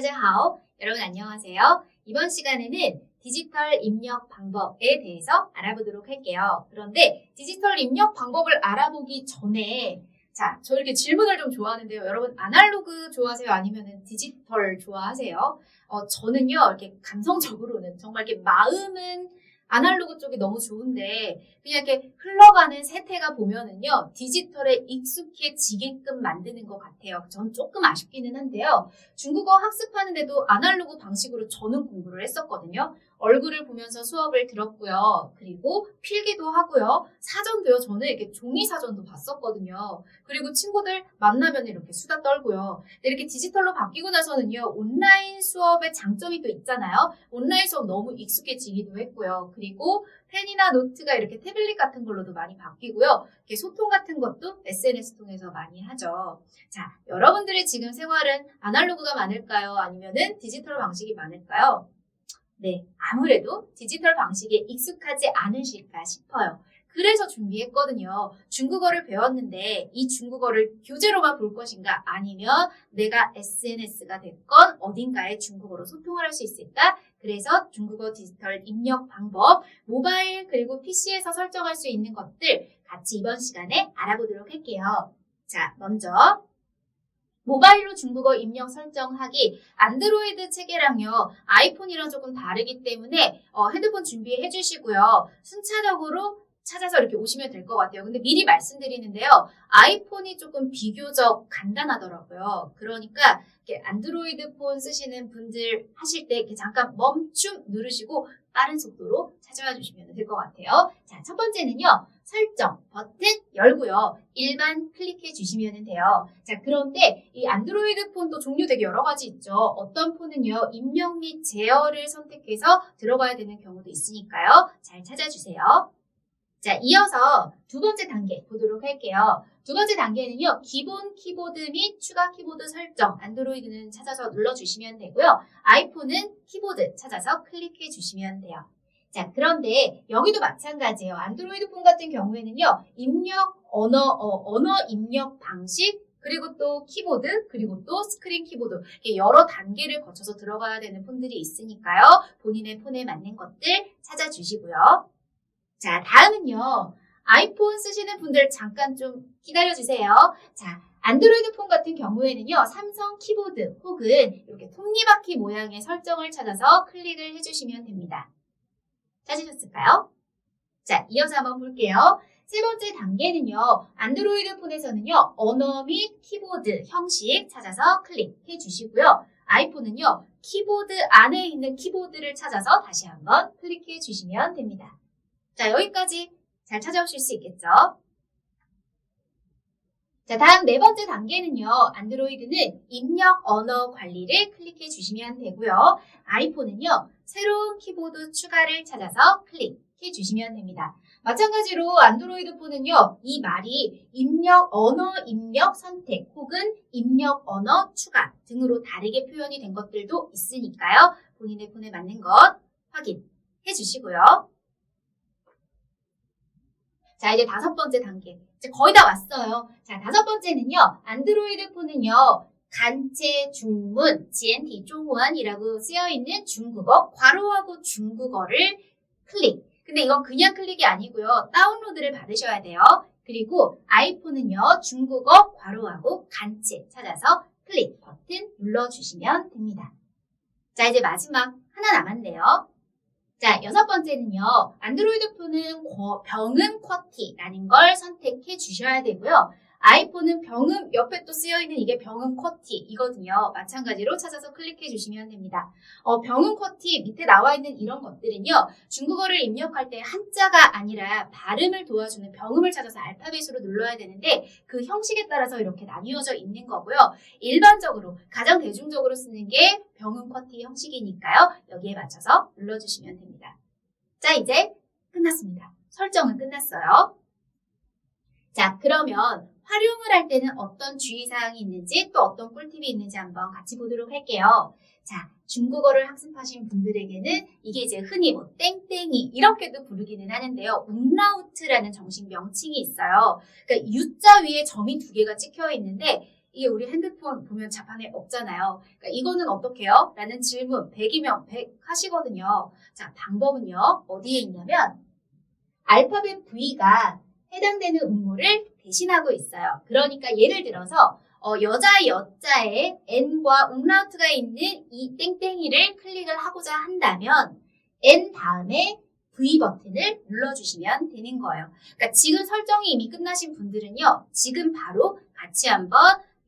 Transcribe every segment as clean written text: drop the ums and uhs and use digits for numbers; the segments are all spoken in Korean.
大家好. 여러분 안녕하세요. 이번 시간에는 디지털 입력 방법에 대해서 알아보도록 할게요. 그런데 디지털 입력 방법을 알아보기 전에 저 이렇게 질문을 좀 좋아하는데요. 여러분 아날로그 좋아하세요? 아니면 디지털 좋아하세요? 저는요, 이렇게 감성적으로는 정말 이렇게 마음은 아날로그 쪽이 너무 좋은데 그냥 이렇게 흘러가는 세태가 보면은요, 디지털에 익숙해지게끔 만드는 것 같아요. 전 조금 아쉽기는 한데요. 중국어 학습하는데도 아날로그 방식으로 저는 공부를 했었거든요. 얼굴을 보면서 수업을 들었고요. 그리고 필기도 하고요. 사전도요. 저는 이렇게 종이 사전도 봤었거든요. 그리고 친구들 만나면 이렇게 수다 떨고요. 근데 이렇게 디지털로 바뀌고 나서는요, 온라인 수업의 장점이 또 있잖아요. 온라인 수업 너무 익숙해지기도 했고요. 그리고 펜이나 노트가 이렇게 태블릿 같은 걸로도 많이 바뀌고요. 이렇게 소통 같은 것도 SNS 통해서 많이 하죠. 자, 여러분들의 지금 생활은 아날로그가 많을까요? 아니면은 디지털 방식이 많을까요? 네, 아무래도 디지털 방식에 익숙하지 않으실까 싶어요. 그래서 준비했거든요. 중국어를 배웠는데 이 중국어를 교재로만 볼 것인가, 아니면 내가 SNS가 됐건 어딘가에 중국어로 소통을 할 수 있을까? 그래서 중국어 디지털 입력 방법, 모바일 그리고 PC에서 설정할 수 있는 것들 같이 이번 시간에 알아보도록 할게요. 자, 먼저 모바일로 중국어 입력 설정하기, 안드로이드 체계랑요, 아이폰이랑 조금 다르기 때문에 핸드폰 준비해 주시고요. 순차적으로 찾아서 이렇게 오시면 될 것 같아요. 근데 미리 말씀드리는데요. 아이폰이 조금 비교적 간단하더라고요. 그러니까 이렇게 안드로이드 폰 쓰시는 분들 하실 때 이렇게 잠깐 멈춤 누르시고 빠른 속도로 찾아와 주시면 될 것 같아요. 자, 첫 번째는요. 설정 버튼 열고요. 일반 클릭해 주시면 돼요. 자, 그런데 이 안드로이드 폰도 종류 되게 여러 가지 있죠. 어떤 폰은요, 입력 및 제어를 선택해서 들어가야 되는 경우도 있으니까요. 잘 찾아주세요. 자, 이어서 두 번째 단계 보도록 할게요. 두 번째 단계는요, 기본 키보드 및 추가 키보드 설정, 안드로이드는 찾아서 눌러주시면 되고요. 아이폰은 키보드 찾아서 클릭해 주시면 돼요. 자, 그런데 여기도 마찬가지예요. 안드로이드 폰 같은 경우에는요, 입력, 언어 입력 방식, 그리고 또 키보드, 그리고 또 스크린 키보드, 이렇게 여러 단계를 거쳐서 들어가야 되는 폰들이 있으니까요. 본인의 폰에 맞는 것들 찾아주시고요. 자, 다음은요. 아이폰 쓰시는 분들 잠깐 좀 기다려주세요. 자, 안드로이드 폰 같은 경우에는요. 삼성 키보드 혹은 이렇게 톱니바퀴 모양의 설정을 찾아서 클릭을 해주시면 됩니다. 찾으셨을까요? 자, 이어서 한번 볼게요. 세 번째 단계는요. 안드로이드 폰에서는요. 언어 및 키보드 형식 찾아서 클릭해 주시고요. 아이폰은요. 키보드 안에 있는 키보드를 찾아서 다시 한번 클릭해 주시면 됩니다. 자, 여기까지 잘 찾아오실 수 있겠죠? 자, 다음 네 번째 단계는요. 안드로이드는 입력 언어 관리를 클릭해 주시면 되고요. 아이폰은요. 새로운 키보드 추가를 찾아서 클릭해 주시면 됩니다. 마찬가지로 안드로이드 폰은요. 이 말이 입력 언어 입력 선택 혹은 입력 언어 추가 등으로 다르게 표현이 된 것들도 있으니까요. 본인의 폰에 맞는 것 확인해 주시고요. 자, 이제 다섯 번째 단계. 이제 거의 다 왔어요. 자, 다섯 번째는요. 안드로이드 폰은요. 간체 중문, 지엔티 중원이라고 쓰여있는 중국어, 괄호하고 중국어를 클릭. 근데 이건 그냥 클릭이 아니고요. 다운로드를 받으셔야 돼요. 그리고 아이폰은요. 중국어, 괄호하고 간체 찾아서 클릭 버튼 눌러주시면 됩니다. 자, 이제 마지막 하나 남았네요. 자, 여섯 번째는요. 안드로이드 폰은 병음 쿼티라는 걸 선택해 주셔야 되고요. 아이폰은 병음 옆에 또 쓰여있는 이게 병음 쿼티 이거든요. 마찬가지로 찾아서 클릭해 주시면 됩니다. 병음 쿼티 밑에 나와 있는 이런 것들은요. 중국어를 입력할 때 한자가 아니라 발음을 도와주는 병음을 찾아서 알파벳으로 눌러야 되는데 그 형식에 따라서 이렇게 나뉘어져 있는 거고요. 일반적으로 가장 대중적으로 쓰는 게 병음 쿼티 형식이니까요. 여기에 맞춰서 눌러주시면 됩니다. 자, 이제 끝났습니다. 설정은 끝났어요. 자, 그러면 활용을 할 때는 어떤 주의사항이 있는지 또 어떤 꿀팁이 있는지 한번 같이 보도록 할게요. 자, 중국어를 학습하신 분들에게는 이게 이제 흔히 뭐 땡땡이 이렇게도 부르기는 하는데요. umlaut라는 정식 명칭이 있어요. 그러니까 U자 위에 점이 두 개가 찍혀 있는데 이게 우리 핸드폰 보면 자판에 없잖아요. 그러니까 이거는 어떻게 해요? 라는 질문 100이면 100 하시거든요. 자, 방법은요. 어디에 있냐면 알파벳 V가 해당되는 음모를 대신하고 있어요. 그러니까 예를 들어서 여자 여자에 N과 umlaut가 있는 이 땡땡이를 클릭을 하고자 한다면 N 다음에 V 버튼을 눌러주시면 되는 거예요. 그러니까 지금 설정이 이미 끝나신 분들은요. 지금 바로 같이 한번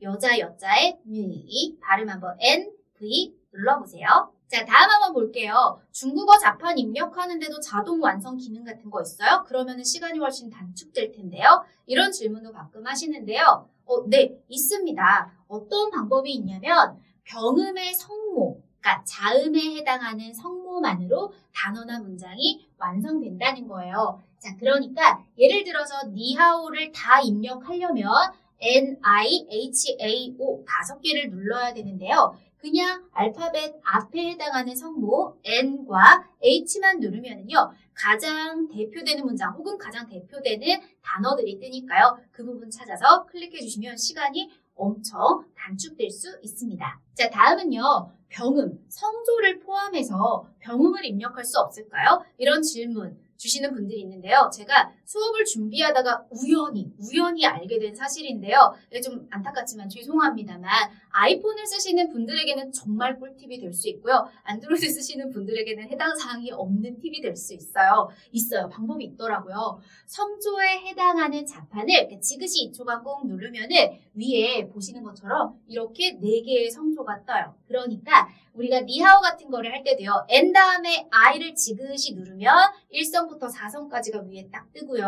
여자 여자의 뮤이 발음 한번 N, V 눌러보세요. 자, 다음 한번 볼게요. 중국어 자판 입력하는데도 자동 완성 기능 같은 거 있어요? 그러면 시간이 훨씬 단축될 텐데요. 이런 질문도 가끔 하시는데요. 네, 있습니다. 어떤 방법이 있냐면 병음의 성모, 그러니까 자음에 해당하는 성모만으로 단어나 문장이 완성된다는 거예요. 자, 그러니까 예를 들어서 니하오를 다 입력하려면 NIHAO 5개를 눌러야 되는데요. 그냥 알파벳 앞에 해당하는 성모 N과 H만 누르면은요. 가장 대표되는 문장 혹은 가장 대표되는 단어들이 뜨니까요. 그 부분 찾아서 클릭해 주시면 시간이 엄청 단축될 수 있습니다. 자, 다음은요. 병음, 성조를 포함해서 병음을 입력할 수 없을까요? 이런 질문 주시는 분들이 있는데요. 제가 수업을 준비하다가 우연히 알게 된 사실인데요. 좀 안타깝지만 죄송합니다만 아이폰을 쓰시는 분들에게는 정말 꿀팁이 될 수 있고요. 안드로이드 쓰시는 분들에게는 해당 사항이 없는 팁이 될 수 있어요. 방법이 있더라고요. 성조에 해당하는 자판을 이렇게 지그시 2초간 꾹 누르면은 위에 보시는 것처럼 이렇게 4개의 성조가 떠요. 그러니까 우리가 니하오 같은 거를 할 때도요. N 다음에 I를 지그시 누르면 1성부터 4성까지가 위에 딱 뜨고요.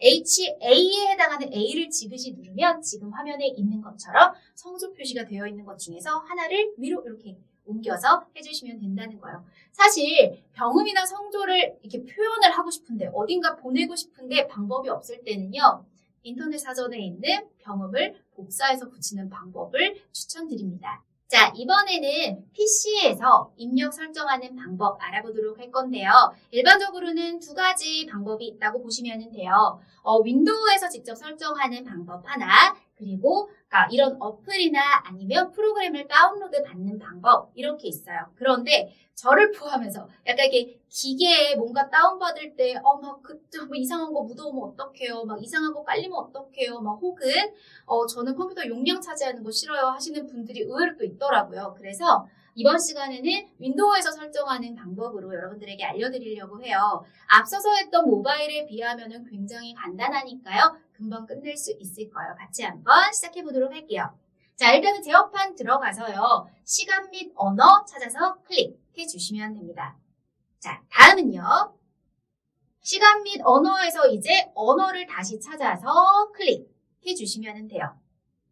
HA에 해당하는 A를 지그시 누르면 지금 화면에 있는 것처럼 성조 표시가 되어 있는 것 중에서 하나를 위로 이렇게 옮겨서 해주시면 된다는 거예요. 사실 병음이나 성조를 이렇게 표현을 하고 싶은데 어딘가 보내고 싶은데 방법이 없을 때는요. 인터넷 사전에 있는 병음을 복사해서 붙이는 방법을 추천드립니다. 자, 이번에는 PC에서 입력 설정하는 방법 알아보도록 할 건데요. 일반적으로는 2가지 방법이 있다고 보시면 돼요. 윈도우에서 직접 설정하는 방법 하나, 그리고 이런 어플이나 아니면 프로그램을 다운로드 받는 방법 이렇게 있어요. 그런데 저를 포함해서 약간 이렇게 기계에 뭔가 다운받을 때 막 이상한 거 묻어오면 어떡해요? 막 이상한 거 깔리면 어떡해요? 막 혹은 저는 컴퓨터 용량 차지하는 거 싫어요 하시는 분들이 의외로 또 있더라고요. 그래서 이번 시간에는 윈도우에서 설정하는 방법으로 여러분들에게 알려드리려고 해요. 앞서서 했던 모바일에 비하면 굉장히 간단하니까요. 금방 끝낼 수 있을 거예요. 같이 한번 시작해 보도록 할게요. 자, 일단은 제어판 들어가서요. 시간 및 언어 찾아서 클릭해 주시면 됩니다. 자, 다음은요. 시간 및 언어에서 이제 언어를 다시 찾아서 클릭해 주시면 돼요.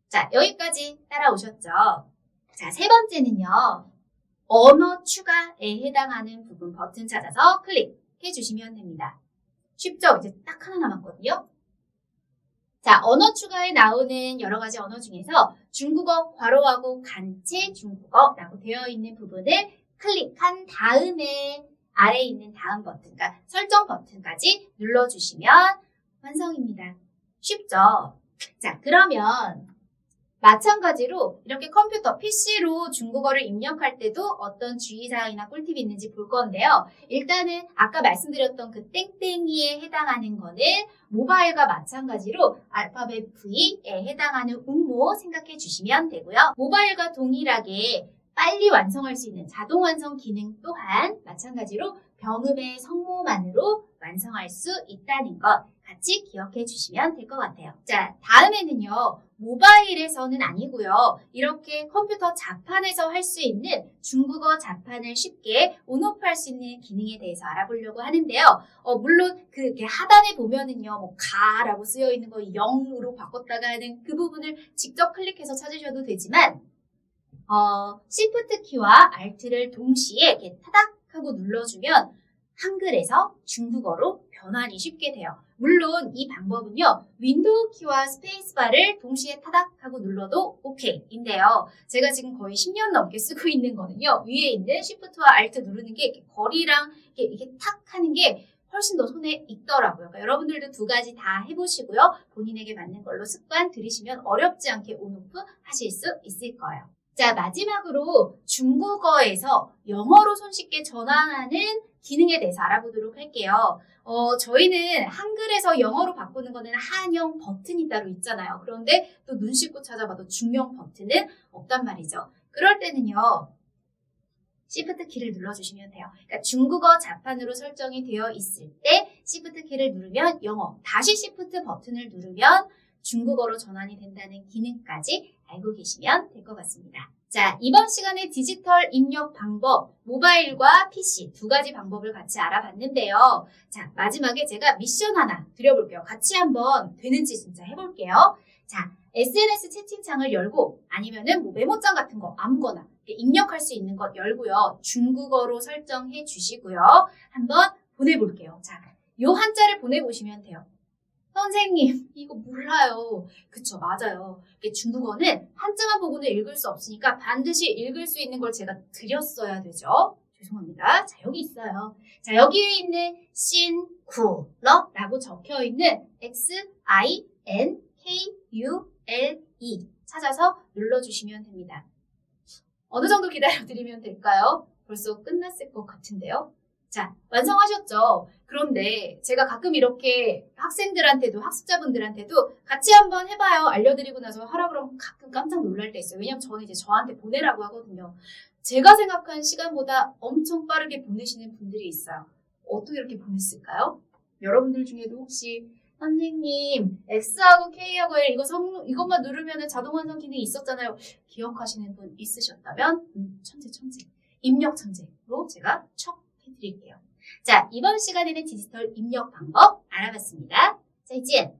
자, 여기까지 따라오셨죠? 자, 3번째는요. 언어 추가에 해당하는 부분 버튼 찾아서 클릭해 주시면 됩니다. 쉽죠? 이제 딱 하나 남았거든요. 자, 언어 추가에 나오는 여러 가지 언어 중에서 중국어 괄호하고 간체 중국어라고 되어 있는 부분을 클릭한 다음에 아래에 있는 다음 버튼, 그러니까 설정 버튼까지 눌러주시면 완성입니다. 쉽죠? 자, 그러면 마찬가지로 이렇게 컴퓨터, PC로 중국어를 입력할 때도 어떤 주의사항이나 꿀팁이 있는지 볼 건데요. 일단은 아까 말씀드렸던 그 땡땡이에 해당하는 거는 모바일과 마찬가지로 알파벳 V에 해당하는 음모 생각해 주시면 되고요. 모바일과 동일하게 빨리 완성할 수 있는 자동 완성 기능 또한 마찬가지로 병음의 성모만으로 완성할 수 있다는 것 같이 기억해 주시면 될 것 같아요. 자, 다음에는요. 모바일에서는 아니고요. 이렇게 컴퓨터 자판에서 할 수 있는 중국어 자판을 쉽게 온오프할 수 있는 기능에 대해서 알아보려고 하는데요. 물론 그 하단에 보면은요. 가라고 쓰여 있는 거 0으로 바꿨다가 하는 그 부분을 직접 클릭해서 찾으셔도 되지만 Shift 키와 Alt를 동시에 이렇게 타닥 하고 눌러주면 한글에서 중국어로 변환이 쉽게 돼요. 물론 이 방법은요. 윈도우 키와 스페이스바를 동시에 타닥 하고 눌러도 오케이인데요. 제가 지금 거의 10년 넘게 쓰고 있는 거는요. 위에 있는 Shift와 Alt 누르는 게 이렇게 거리랑 이렇게 탁 하는 게 훨씬 더 손에 익더라고요. 그러니까 여러분들도 두 가지 다 해보시고요. 본인에게 맞는 걸로 습관 들이시면 어렵지 않게 온오프 하실 수 있을 거예요. 자, 마지막으로 중국어에서 영어로 손쉽게 전환하는 기능에 대해서 알아보도록 할게요. 저희는 한글에서 영어로 바꾸는 거는 한영 버튼이 따로 있잖아요. 그런데 또 눈 씻고 찾아봐도 중영 버튼은 없단 말이죠. 그럴 때는요. Shift 키를 눌러주시면 돼요. 그러니까 중국어 자판으로 설정이 되어 있을 때 Shift 키를 누르면 영어, 다시 Shift 버튼을 누르면 중국어로 전환이 된다는 기능까지 알고 계시면 될 것 같습니다. 자, 이번 시간에 디지털 입력 방법, 모바일과 PC 두 가지 방법을 같이 알아봤는데요. 자, 마지막에 제가 미션 하나 드려볼게요. 같이 한번 되는지 진짜 해볼게요. 자, SNS 채팅창을 열고 아니면은 뭐 메모장 같은 거 아무거나 입력할 수 있는 것 열고요. 중국어로 설정해 주시고요. 한번 보내볼게요. 자, 요 한자를 보내보시면 돼요. 선생님, 이거 몰라요. 그쵸, 맞아요. 중국어는 한자만 보고는 읽을 수 없으니까 반드시 읽을 수 있는 걸 제가 드렸어야 되죠. 죄송합니다. 자, 여기 있어요. 자, 여기에 있는 신쿠러라고 적혀있는 XINKULE 찾아서 눌러주시면 됩니다. 어느 정도 기다려드리면 될까요? 벌써 끝났을 것 같은데요. 자, 완성하셨죠? 그런데 제가 가끔 이렇게 학생들한테도 학습자분들한테도 같이 한번 해봐요. 알려드리고 나서 하라 그러면 가끔 깜짝 놀랄 때 있어요. 왜냐면 저는 이제 저한테 보내라고 하거든요. 제가 생각한 시간보다 엄청 빠르게 보내시는 분들이 있어요. 어떻게 이렇게 보냈을까요? 여러분들 중에도 혹시 선생님 X하고 K하고 L 이것만 누르면 자동 완성 기능이 있었잖아요. 기억하시는 분 있으셨다면 천재 입력 천재로 제가 척 해드릴게요. 자, 이번 시간에는 디지털 입력 방법 알아봤습니다. 再见.